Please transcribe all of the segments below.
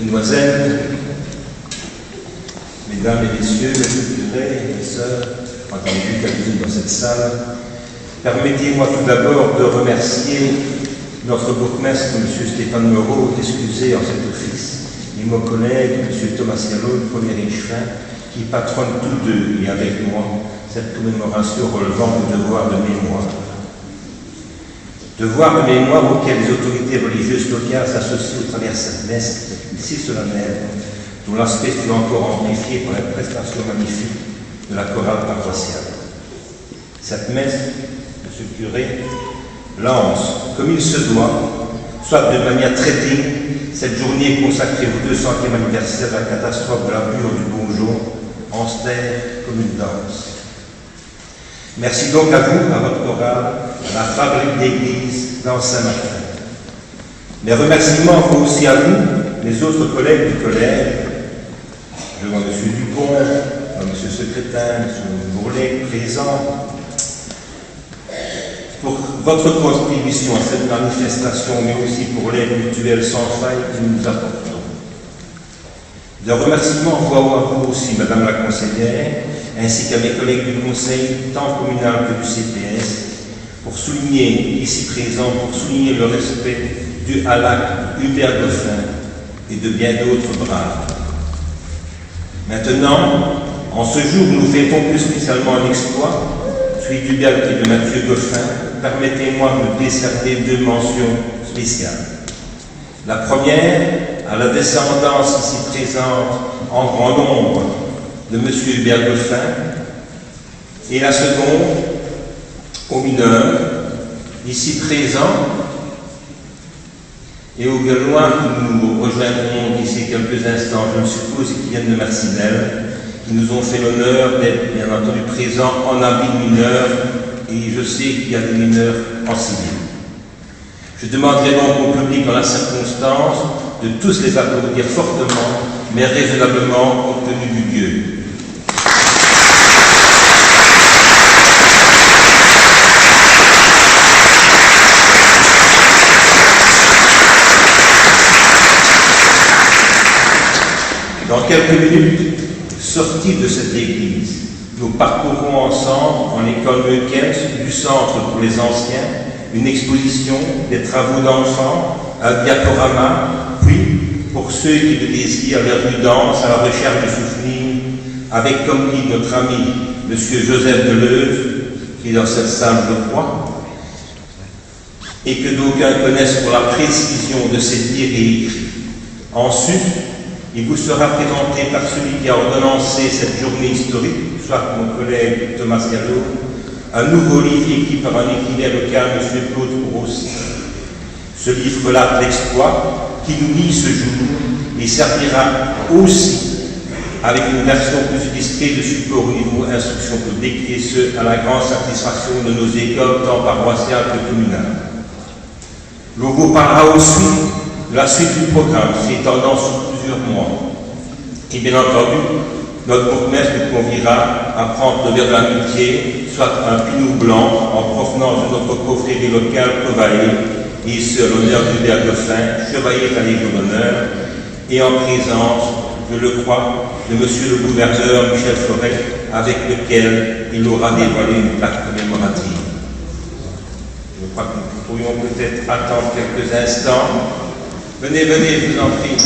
Mesdemoiselles, Mesdames et Messieurs, Monsieur le curé, mes sœurs, entendu quelques-unes dans cette salle, permettez-moi tout d'abord de remercier notre bourgmestre, M. Stéphane Moreau, excusé en cet office, et mon collègue, M. Thomas Gallo, le premier échevin, qui patronnent tous deux et avec moi cette commémoration relevant du devoir de mémoire. Devoir de mémoire auquel les autorités religieuses locales s'associent au travers de cette messe si solennelle, dont l'aspect fut encore amplifié par la prestation magnifique de la chorale paroissiale. Cette messe, Monsieur le curé, lance, comme il se doit, soit de manière très digne, cette journée consacrée au 200e anniversaire de la catastrophe de la bure du Bonjon, en stère comme une danse. Merci donc à vous, à votre chorale, à la fabrique d'église dans Saint-Martin. Mes remerciements vont aussi à vous, les autres collègues du collège. Je vois M. Dupont, M. Secrétaire, M. Bourlet, présent, pour votre contribution à cette manifestation, mais aussi pour l'aide mutuelle sans faille que nous apportons. Des remerciements vont à vous aussi, Madame la conseillère, ainsi qu'à mes collègues du conseil, tant communal que du CPS, pour souligner, ici présents, pour souligner le respect dû à l'acte Hubert Goffin et de bien d'autres braves. Maintenant, en ce jour où nous fêtons plus spécialement un exploit, celui d'Hubert et de Mathieu Goffin, permettez-moi de décerner deux mentions spéciales. La première, à la descendance ici présente en grand nombre de M. Hubert Goffin, et la seconde, aux mineurs, ici présents, et aux Gallois que nous rejoindrons d'ici quelques instants, je me suppose, qui viennent de Marcinelle, qui nous ont fait l'honneur d'être bien entendu présents en habit de mineurs, et je sais qu'il y a des mineurs en civil. Je demanderai donc au public, en la circonstance, de tous les applaudir fortement, mais raisonnablement compte tenu du lieu. Dans quelques minutes, sortis de cette église, nous parcourrons ensemble, en l'école Meukens, du centre pour les anciens, une exposition des travaux d'enfants, un diaporama, puis, pour ceux qui le désirent, les rues denses à la recherche de souvenirs, avec comme dit notre ami M. Joseph Deleuze, qui est dans cette salle, je crois, et que d'aucuns connaissent pour la précision de ses dires et écrits. Ensuite, il vous sera présenté par celui qui a ordonnancé cette journée historique, soit mon collègue Thomas Gallo, un nouveau livre écrit par un écrivain local, M. Claude Courossi. Ce livre relate l'exploit qui nous lie ce jour et servira aussi avec une version plus illustrée de support au niveau instruction publique, et ce, à la grande satisfaction de nos écoles, tant paroissiales que communales. L'on vous parlera aussi de la suite du programme, qui s'étendant sur plusieurs mois. Et bien entendu, notre bourgmestre nous conviera à prendre le verre de l'amitié, soit un pinot blanc en provenance de notre confrérie locale Covalet, et ce, à l'honneur d'Hubert Goffin, chevalier de la Légion d'honneur, et en présence, je le crois, de Monsieur le gouverneur Michel Forêt, avec lequel il aura dévoilé une plaque commémorative. Je crois que nous pourrions peut-être attendre quelques instants. Venez, venez, je vous en prie.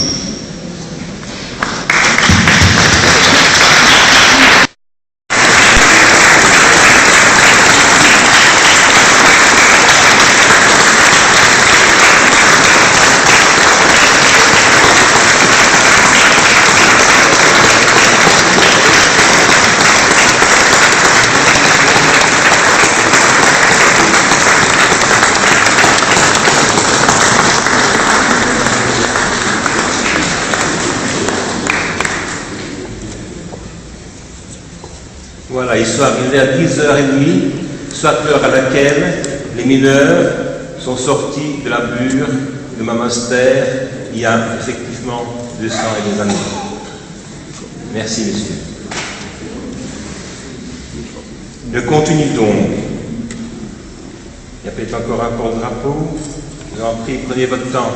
Voilà, ils sont arrivés à 10h30, soit l'heure à laquelle les mineurs sont sortis de la bure de Mamonstère il y a effectivement 200 et des années. Merci, messieurs. Je continue donc. Il y a peut-être encore un porte-drapeau. Je vous en prie, prenez votre temps.